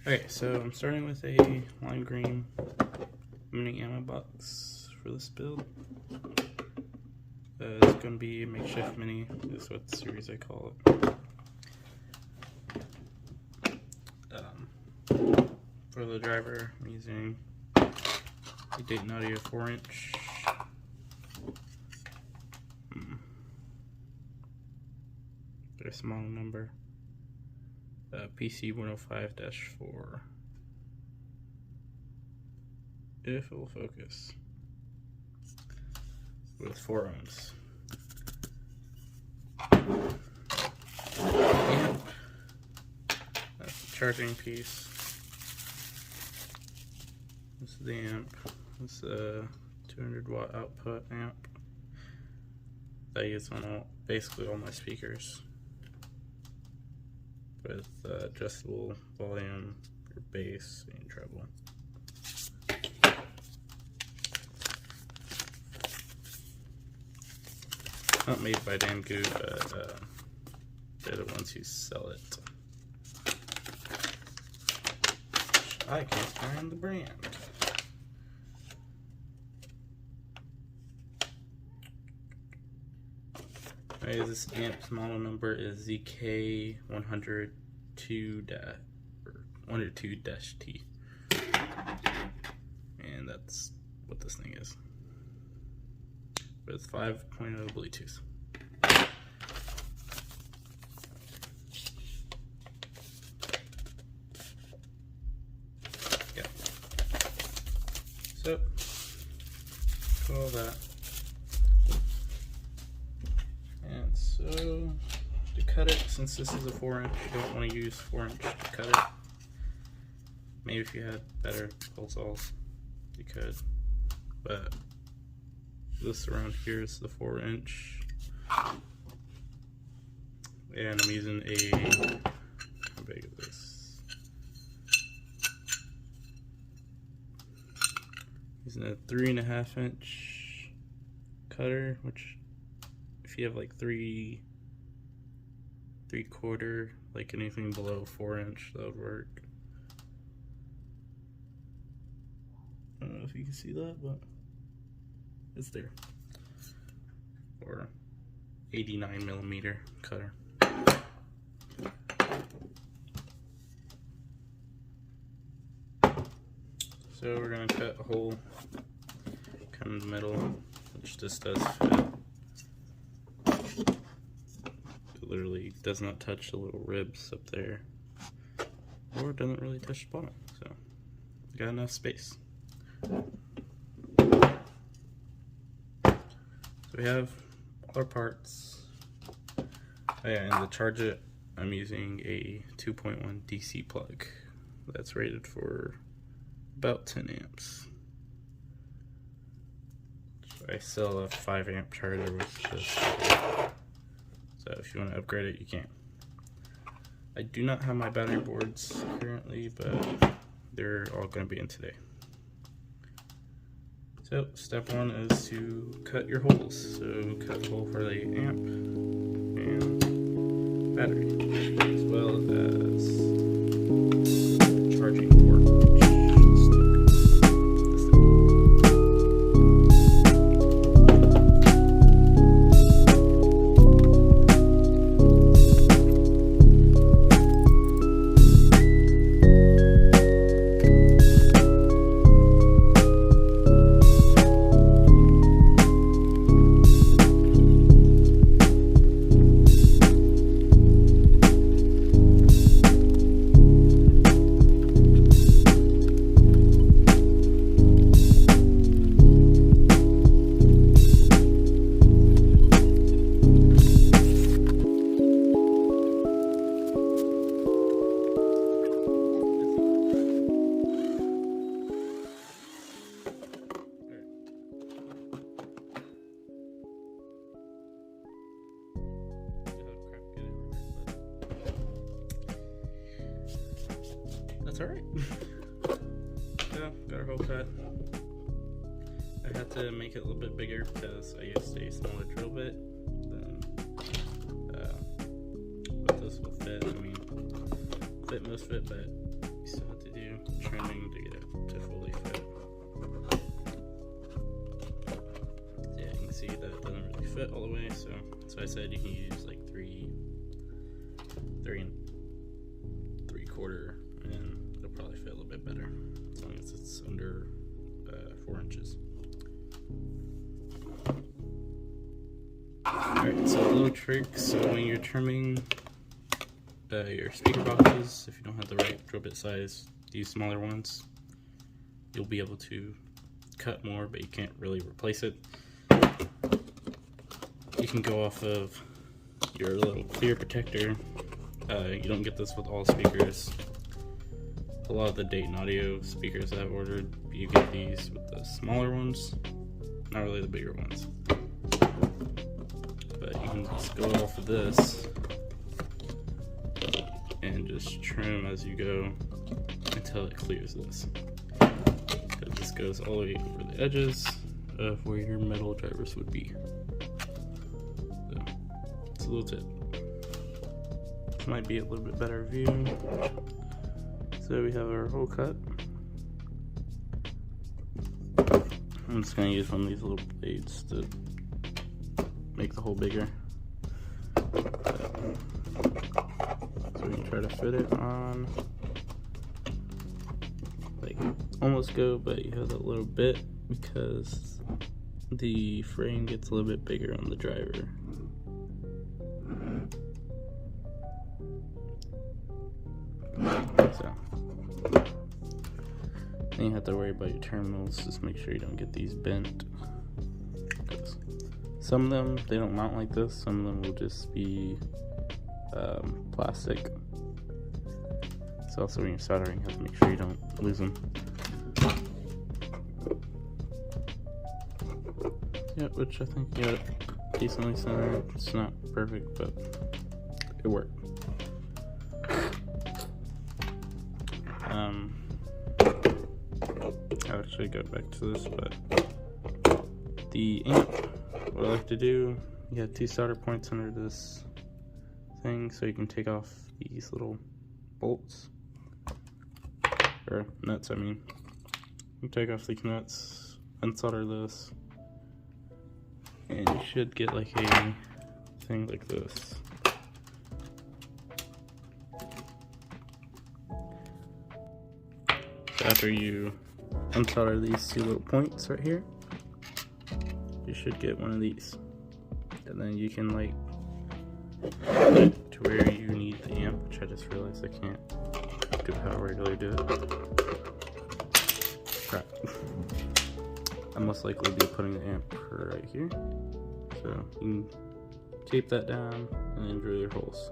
Okay, so I'm starting with a lime green mini ammo box for this build. It's going to be a Makeshift Mini, is what series I call it. For the driver, I'm using a Dayton Audio 4-inch. Their small number. PC 105-4. If it will focus. With 4 ohms. Amp. That's the charging piece. This is the amp. This is a 200 watt output amp that I use on basically all my speakers. With adjustable volume, your bass, and treble. Not made by Damn Goo, but they're the ones who sell it. I can't find the brand. Okay, this amp's model number is ZK102-T. And that's what this thing is. With 5.0 Bluetooth. Yeah. So, all that. And so, to cut it, since this is a 4-inch, you don't want to use 4-inch to cut it. Maybe if you had better pull saws, you could. But this around here is the 4-inch. And I'm using a, how big is this? Using a 3.5-inch cutter, which if you have like 3/4, like anything below 4-inch, that would work. I don't know if you can see that, but it's there. Or 89mm cutter. So we're gonna cut a hole kind of in the middle, which this does fit. It literally does not touch the little ribs up there, or it doesn't really touch the bottom, so we got enough space. So we have all our parts. Oh yeah, and to charge it, I'm using a 2.1 DC plug that's rated for about 10 amps. So I sell a 5-amp charger with this. So if you want to upgrade it, you can. I do not have my battery boards currently, but they're all going to be in today. So step 1 is to cut your holes. So cut a hole for the amp and battery, as well as charging port. That's alright. Yeah, got our hole cut. I had to make it a little bit bigger because I used a smaller drill bit. But this will fit. I mean, fit most of it, but you still have trimming to get it to fully fit. Yeah, you can see that it doesn't really fit all the way, so I said you can use like 3 3/4, and it'll probably fit a little bit better as long as it's under 4 inches. Alright, so a little trick, so when you're trimming your speaker boxes, if you don't have the right drill bit size, use smaller ones. You'll be able to cut more, but you can't really replace it. You can go off of your little clear protector. You don't get this with all speakers. A lot of the Dayton Audio speakers that I've ordered, you get these with the smaller ones, not really the bigger ones. But you can just go off of this and just trim as you go until it clears this. Because this goes all the way over the edges of where your metal drivers would be. So, it's a little tip. This might be a little bit better view. So we have our hole cut. I'm just going to use one of these little blades to make the hole bigger. So we can try to fit it on, like almost go, but you have that little bit because the frame gets a little bit bigger on the driver. So then you have to worry about your terminals. Just make sure you don't get these bent. Some of them, they don't mount like this. Some of them will just be plastic. So also when you're soldering, you have to make sure you don't lose them. Yeah, which I think got it decently centered. It's not perfect, but it worked. I'll actually go back to this, but the amp, what I like to do, you have 2 solder points under this thing, so you can take off these little bolts, or nuts, I mean. You take off these nuts, unsolder this, and you should get like a thing like this. After you unsolder these 2 little points right here, you should get one of these, and then you can like put it to where you need the amp, which I just realized I can't do how I regularly do it. Crap. I most likely be putting the amp right here, so you can tape that down and then drill your holes,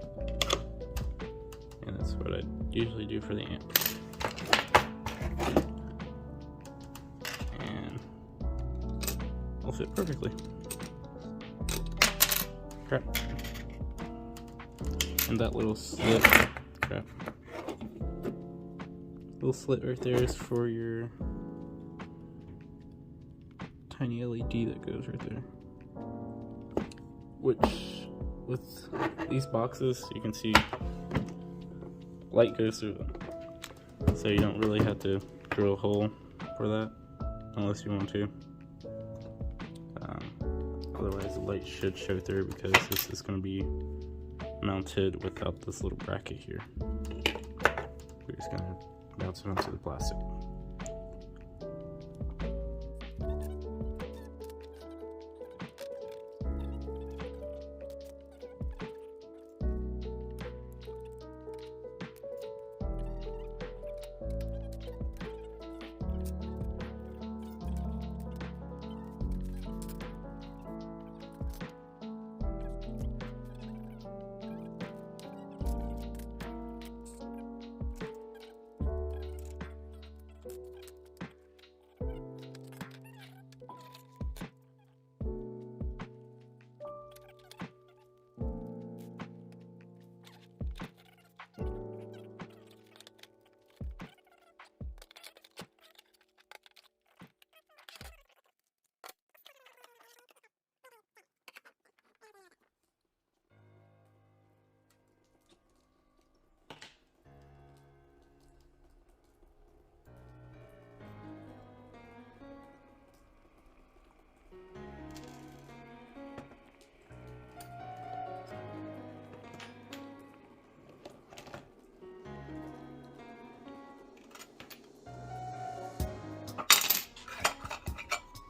and that's what I usually do for the amp. Will fit perfectly. Crap. And that little slit, crap. Little slit right there is for your tiny LED that goes right there. Which, with these boxes, you can see light goes through them. So you don't really have to drill a hole for that, unless you want to. Otherwise the light should show through because this is going to be mounted without this little bracket here. We're just going to mount it onto the plastic.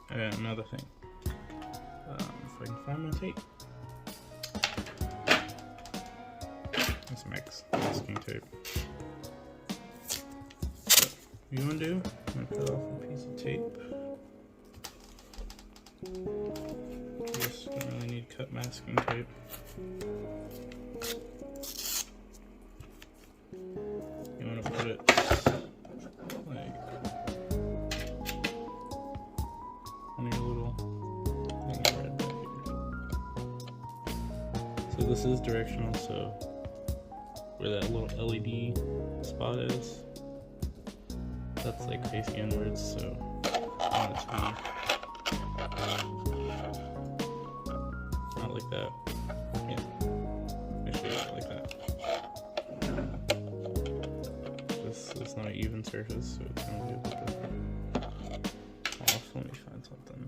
And another thing, if I can find my tape, this masking tape. So, what you want to do? I'm going to cut off a piece of tape. You just don't really need cut masking tape. You want to put it like on your little thing right back here. So this is directional, so where that little LED spot is, that's like facing inwards, so I want it to be not like that. Yeah, make sure it's like that. This is not an even surface, so it's gonna be a bit different. Off, let me find something.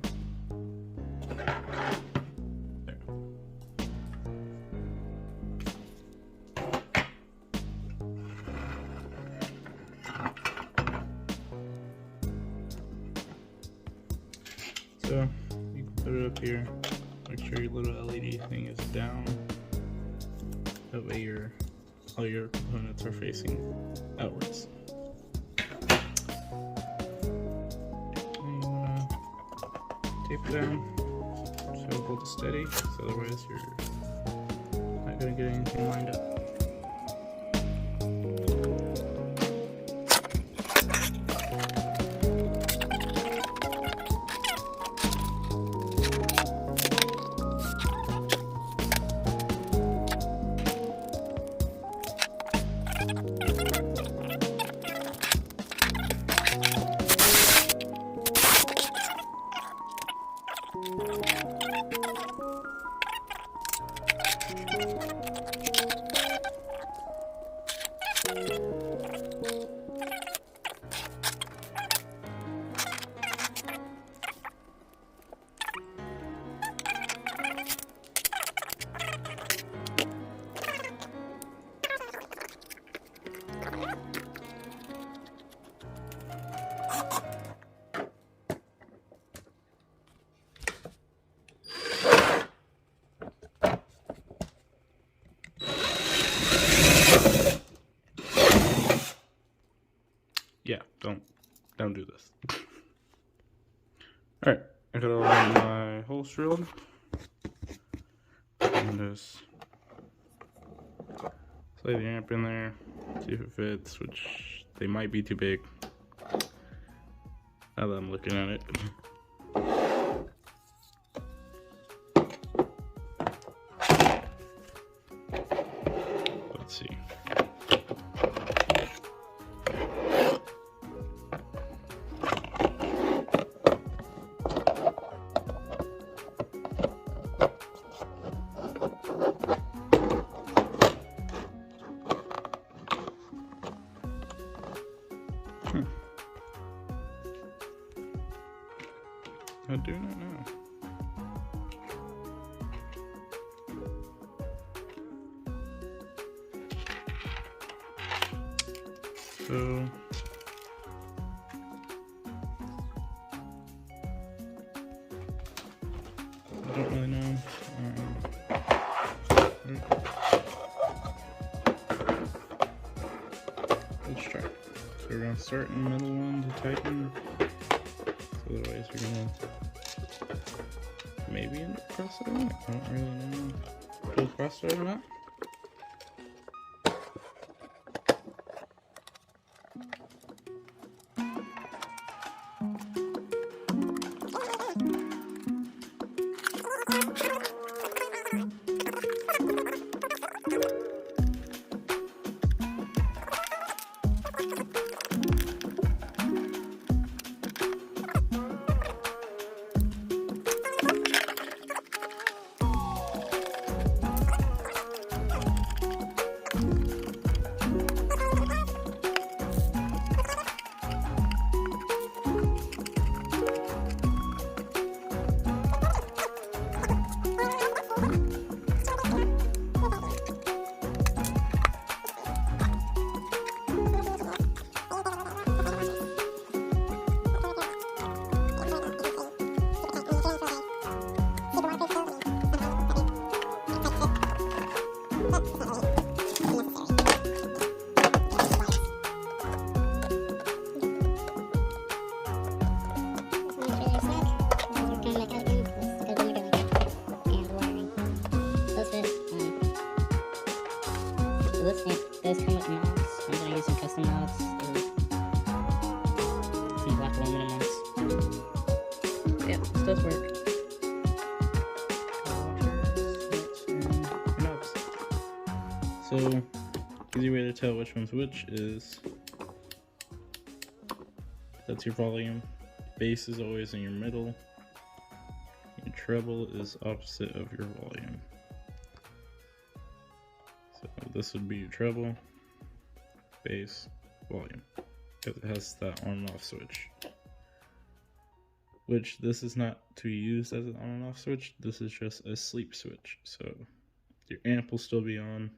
There. So you can put it up here. Make sure your little LED thing is down. That way all your components are facing outwards. And you wanna tape it down so hold it steady, so otherwise you're not gonna get anything lined up. Yeah, don't do this. Alright, I got all my holes drilled. And just slide the amp in there, see if it fits, which they might be too big. Now that I'm looking at it. Let's see. I do not know. So I don't really know. Let's try. So we're gonna start in the middle one to tighten. Otherwise, we're gonna maybe end up crossing it. I don't really know if we'll cross it or not. does work. So, easy way to tell which one's which is that's your volume. Bass is always in your middle. Your treble is opposite of your volume. So this would be your treble, bass, volume, because it has that on and off switch. Which this is not to be used as an on and off switch. This is just a sleep switch. So your amp will still be on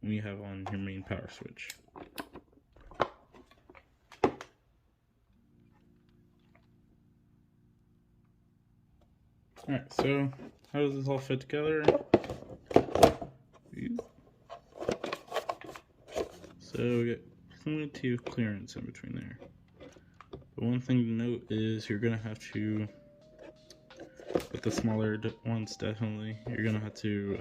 when you have on your main power switch. Alright, so how does this all fit together? So we got plenty of clearance in between there. But one thing to note is you're gonna have to, with the smaller ones definitely, you're gonna have to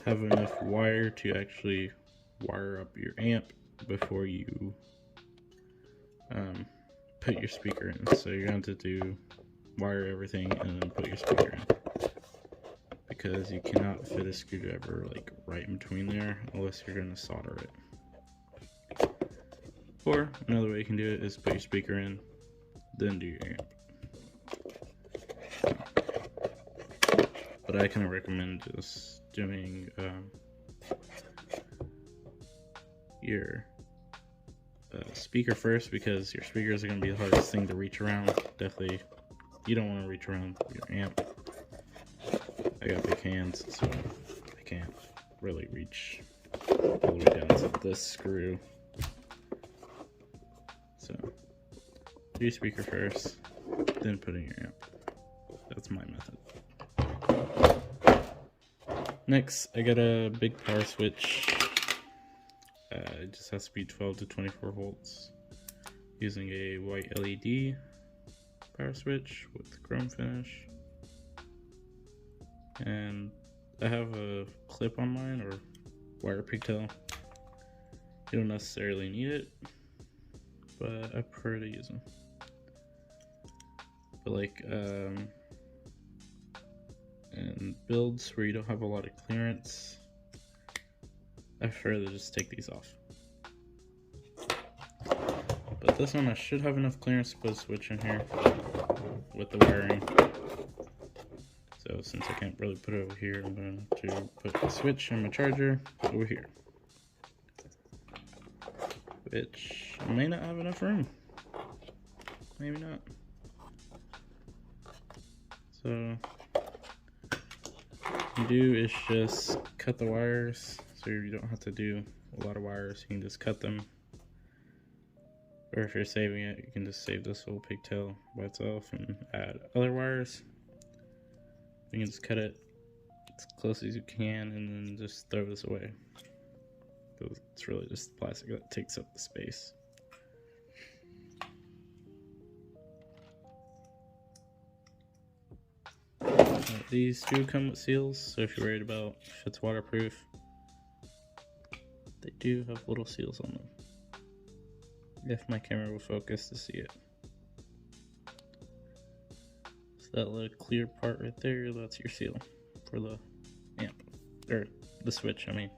have enough wire to actually wire up your amp before you put your speaker in. So you're gonna have to wire everything and then put your speaker in, because you cannot fit a screwdriver like right in between there unless you're gonna solder it. Or another way you can do it is put your speaker in, then do your amp. But I kind of recommend just doing your speaker first, because your speakers are going to be the hardest thing to reach around. Definitely, you don't want to reach around your amp. I got big hands, so I can't really reach all the way down to this screw. So, do your speaker first, then put in your amp. That's my method. Next, I got a big power switch. It just has to be 12 to 24 volts. Using a white LED power switch with chrome finish. And I have a clip on mine, or wire pigtail. You don't necessarily need it, but I prefer to use them. But like, in builds where you don't have a lot of clearance, I prefer to just take these off. But this one I should have enough clearance to put a switch in here with the wiring. So since I can't really put it over here, I'm going to put the switch and my charger over here, which may not have enough room. Maybe not. So what you do is just cut the wires, so you don't have to do a lot of wires. You can just cut them. Or if you're saving it, you can just save this little pigtail by itself and add other wires. You can just cut it as close as you can and then just throw this away, because it's really just plastic that takes up the space. These do come with seals, so if you're worried about if it's waterproof, they do have little seals on them. If my camera will focus to see it. So that little clear part right there, that's your seal for the amp, or the switch, I mean.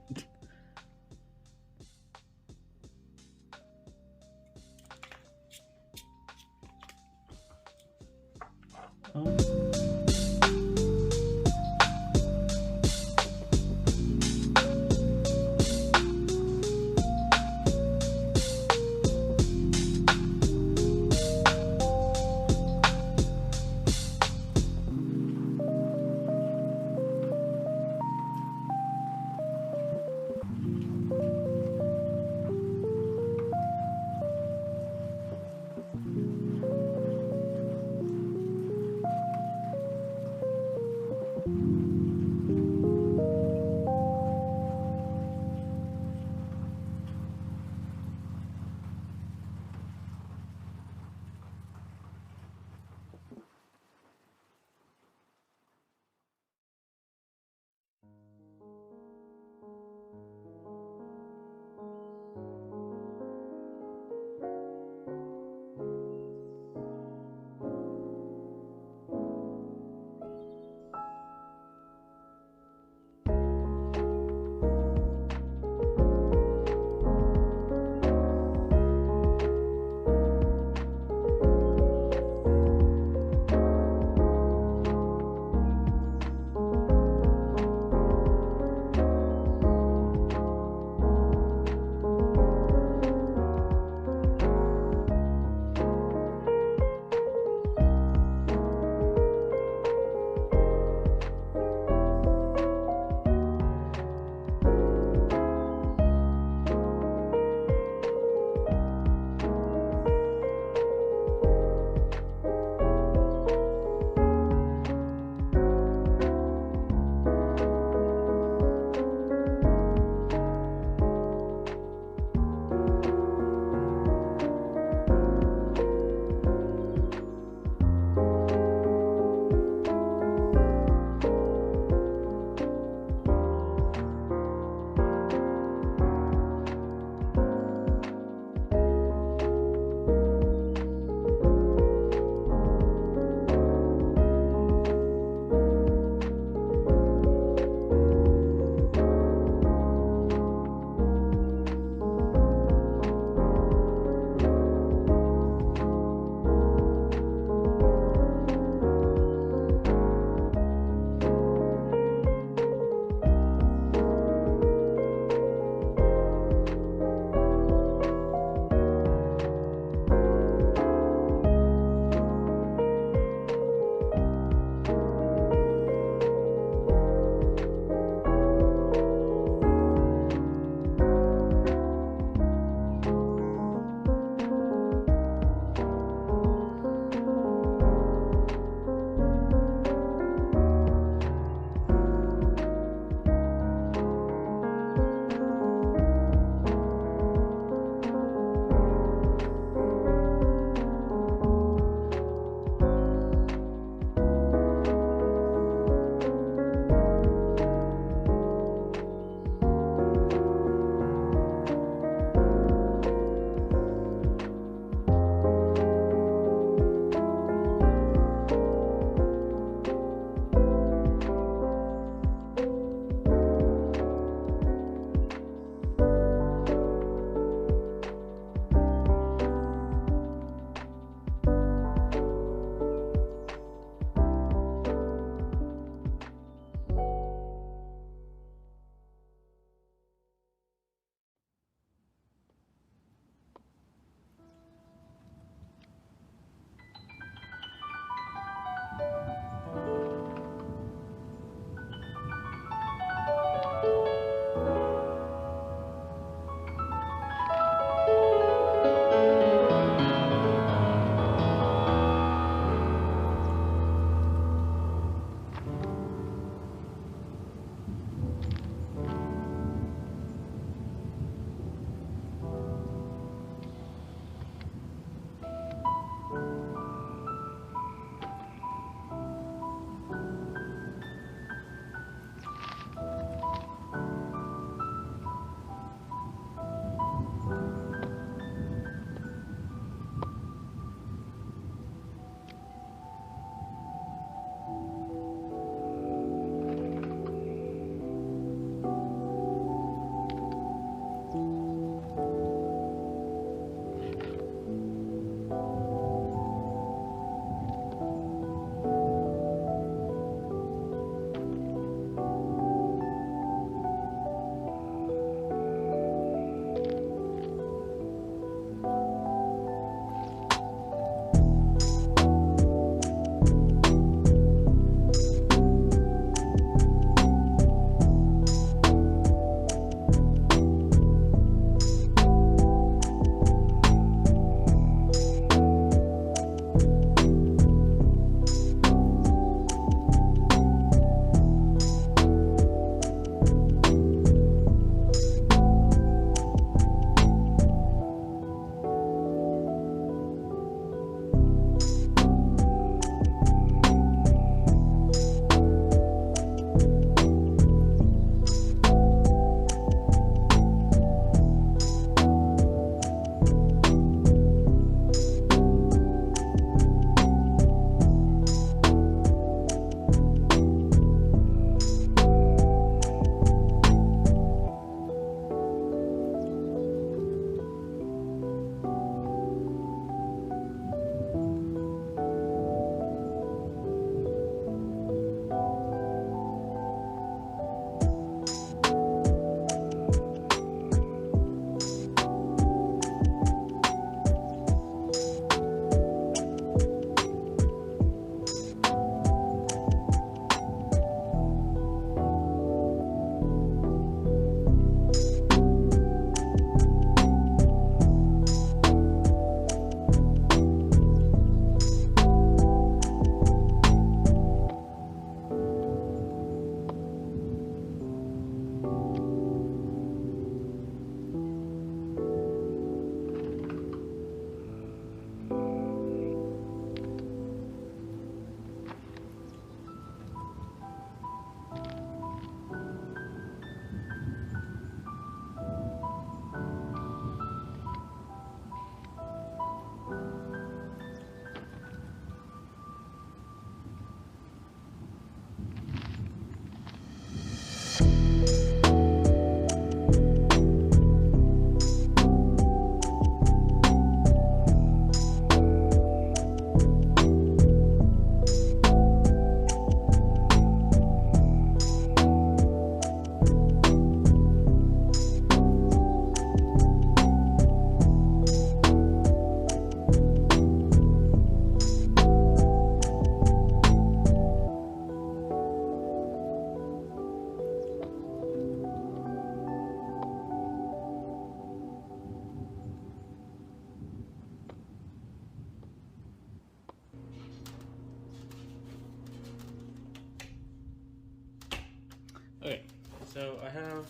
So I have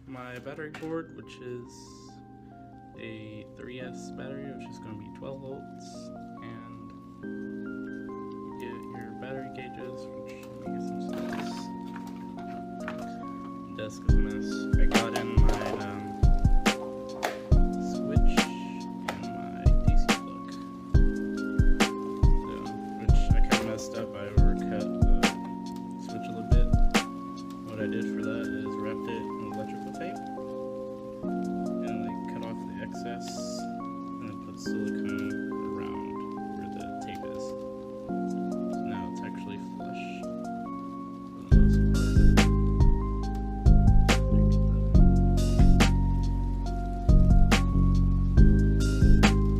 my battery board, which is a 3S battery, which is going to be 12 volts, and you get your battery gauges, which let me get some stuff. Desk is a mess. I got in my switch and my DC plug, so, which I kind of messed up. I overcut the switch a little bit. What I did for that is wrapped it in electrical tape and like cut off the excess and then put silicone around where the tape is. So now it's actually flush for the most part.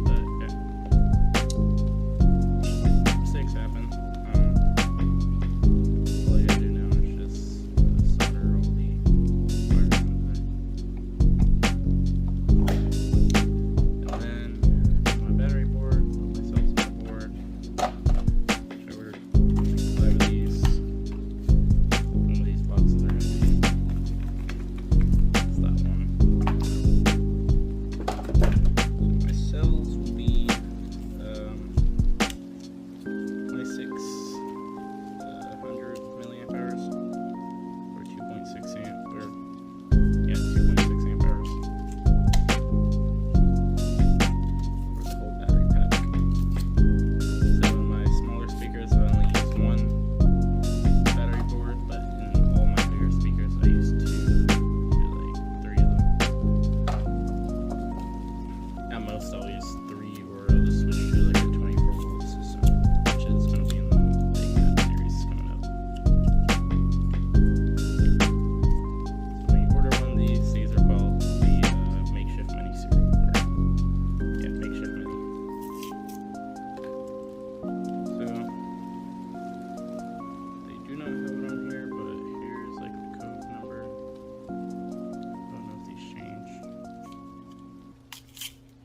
But yeah, mistakes happen. All I gotta do now is just solder all the wires in there. And then my battery board, put myself some board. I ordered 5 of these. One of these boxes are empty. That's that one. So my cells will be 2600 milliamp hours, or 2.6 amp, or yeah, 2.6 amp hours for the whole battery pack. So in my smaller speakers, I only use one battery board, but in all my bigger speakers, I use 2 to like 3 of them. At most, I'll use 3, or I'll just switch to like a 24 volt system, which is going to be in the Big Map series coming up. So when you order one of these are called the Makeshift Mini series. Yeah, Makeshift Mini. So they do not have it on here, but here's like the code number. I don't know if these change.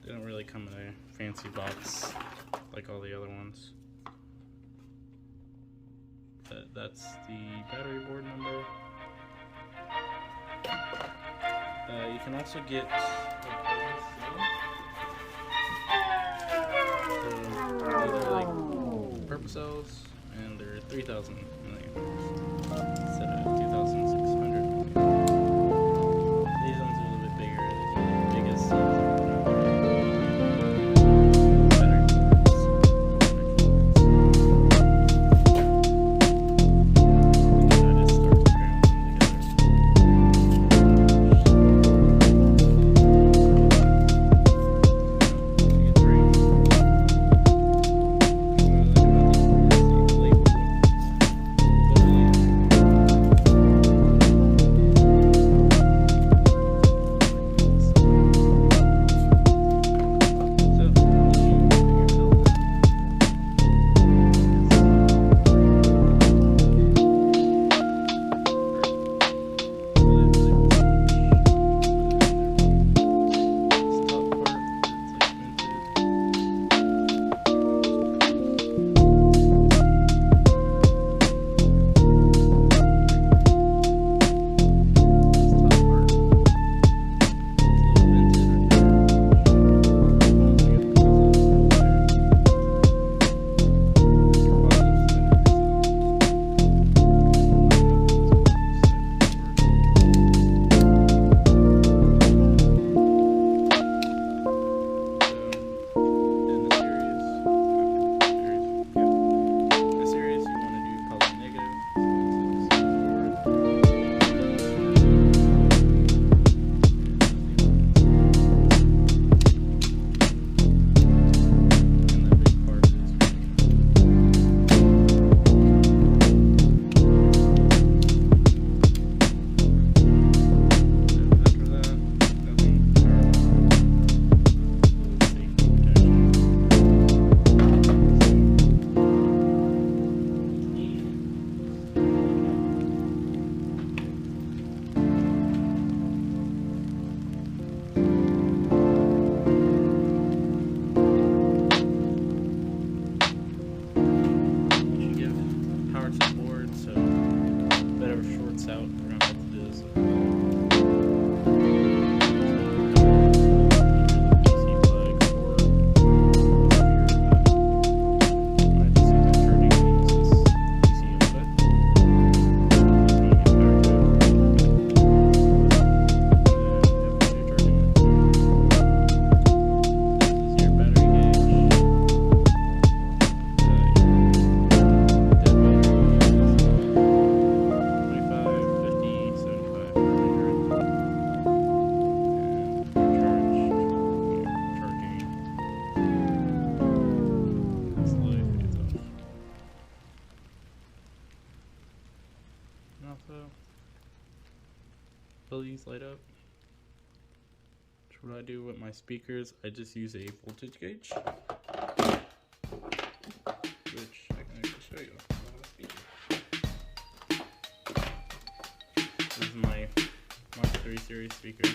They don't really come in a fancy box like all the other ones. But that's the battery board number. You can also get these are like purple cells, and they're 3,000 milliamps instead of 2,600 milliamps. These ones are a little bit bigger. These are the biggest cells. light up. So what I do with my speakers, I just use a voltage gauge, which I can actually show you. I have a speaker. This is my Mark III series speaker.